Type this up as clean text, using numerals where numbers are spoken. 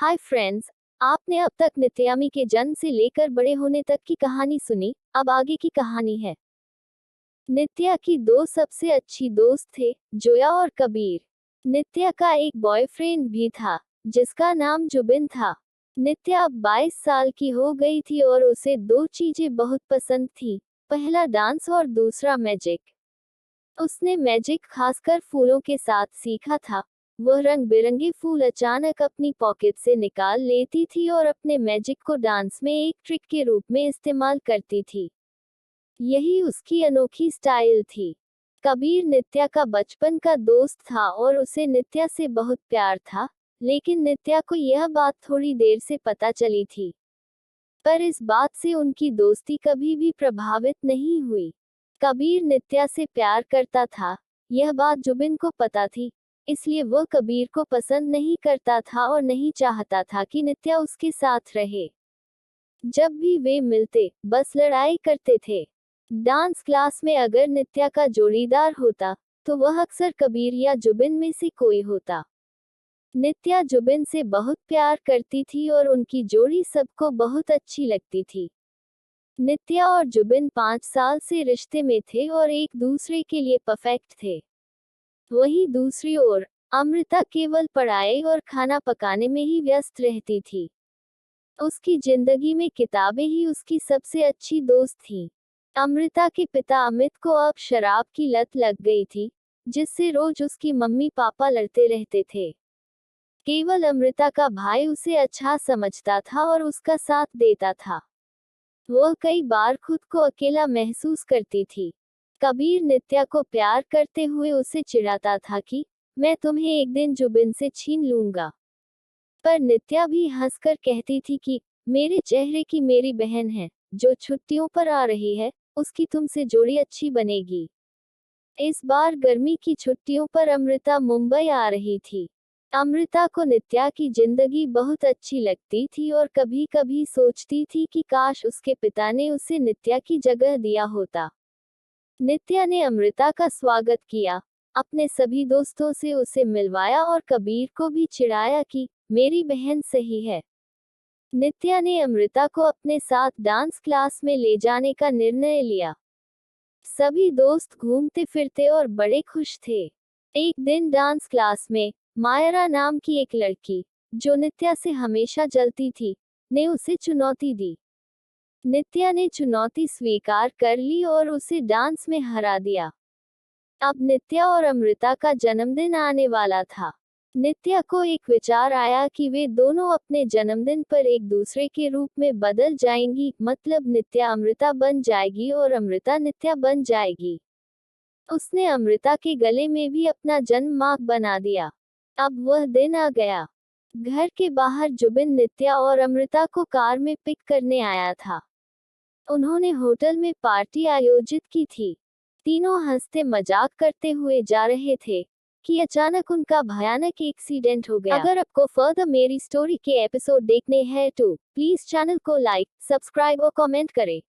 Hi friends, आपने अब तक नित्यामी के जन्म से लेकर बड़े होने तक की कहानी सुनी। अब आगे की कहानी है। नित्या की दो सबसे अच्छी दोस्त थे, जोया और कबीर। नित्या का एक बॉयफ्रेंड भी था, जिसका नाम जुबिन था। नित्या अब 22 साल की हो गई थी और उसे दो चीजें बहुत पसंद थी, पहला डांस और दूसरा मैजिक। उसने मैजिक खासकर फूलों के साथ सीखा था। वह रंग बिरंगे फूल अचानक अपनी पॉकेट से निकाल लेती थी और अपने मैजिक को डांस में एक ट्रिक के रूप में इस्तेमाल करती थी। यही उसकी अनोखी स्टाइल थी। कबीर नित्या का बचपन का दोस्त था और उसे नित्या से बहुत प्यार था, लेकिन नित्या को यह बात थोड़ी देर से पता चली थी। पर इस बात से उनकी दोस्ती कभी भी प्रभावित नहीं हुई। कबीर नित्या से प्यार करता था, यह बात जुबिन को पता थी, इसलिए वह कबीर को पसंद नहीं करता था और नहीं चाहता था कि नित्या उसके साथ रहे। जब भी वे मिलते, बस लड़ाई करते थे। डांस क्लास में अगर नित्या का जोड़ीदार होता, तो वह अक्सर कबीर या जुबिन में से कोई होता। नित्या जुबिन से बहुत प्यार करती थी और उनकी जोड़ी सबको बहुत अच्छी लगती थी। नित्या और जुबिन 5 साल से रिश्ते में थे और एक दूसरे के लिए परफेक्ट थे। वहीं दूसरी ओर अमृता केवल पढ़ाई और खाना पकाने में ही व्यस्त रहती थी। उसकी जिंदगी में किताबें ही उसकी सबसे अच्छी दोस्त थीं। अमृता के पिता अमित को अब शराब की लत लग गई थी, जिससे रोज उसकी मम्मी पापा लड़ते रहते थे। केवल अमृता का भाई उसे अच्छा समझता था और उसका साथ देता था। वह कई बार खुद को अकेला महसूस करती थी। कबीर नित्या को प्यार करते हुए उसे चिढ़ाता था कि मैं तुम्हें एक दिन जुबिन से छीन लूंगा। पर नित्या भी हंसकर कहती थी कि मेरे चेहरे की मेरी बहन है, जो छुट्टियों पर आ रही है, उसकी तुमसे जोड़ी अच्छी बनेगी। इस बार गर्मी की छुट्टियों पर अमृता मुंबई आ रही थी। अमृता को नित्या की जिंदगी बहुत अच्छी लगती थी और कभी कभी सोचती थी कि काश उसके पिता ने उसे नित्या की जगह दिया होता। नित्या ने अमृता का स्वागत किया, अपने सभी दोस्तों से उसे मिलवाया और कबीर को भी चिढ़ाया कि मेरी बहन सही है। नित्या ने अमृता को अपने साथ डांस क्लास में ले जाने का निर्णय लिया। सभी दोस्त घूमते फिरते और बड़े खुश थे। एक दिन डांस क्लास में मायरा नाम की एक लड़की, जो नित्या से हमेशा जलती थी, ने उसे चुनौती दी। नित्या ने चुनौती स्वीकार कर ली और उसे डांस में हरा दिया। अब नित्या और अमृता का जन्मदिन आने वाला था। नित्या को एक विचार आया कि वे दोनों अपने जन्मदिन पर एक दूसरे के रूप में बदल जाएंगी, मतलब नित्या अमृता बन जाएगी और अमृता नित्या बन जाएगी। उसने अमृता के गले में भी अपना जन्म मार्क बना दिया। अब वह दिन आ गया। घर के बाहर जुबिन नित्या और अमृता को कार में पिक करने आया था। उन्होंने होटल में पार्टी आयोजित की थी। तीनों हंसते मजाक करते हुए जा रहे थे कि अचानक उनका भयानक एक्सीडेंट हो गया। अगर आपको फर्दर मेरी स्टोरी के एपिसोड देखने हैं तो प्लीज चैनल को लाइक, सब्सक्राइब और कमेंट करें।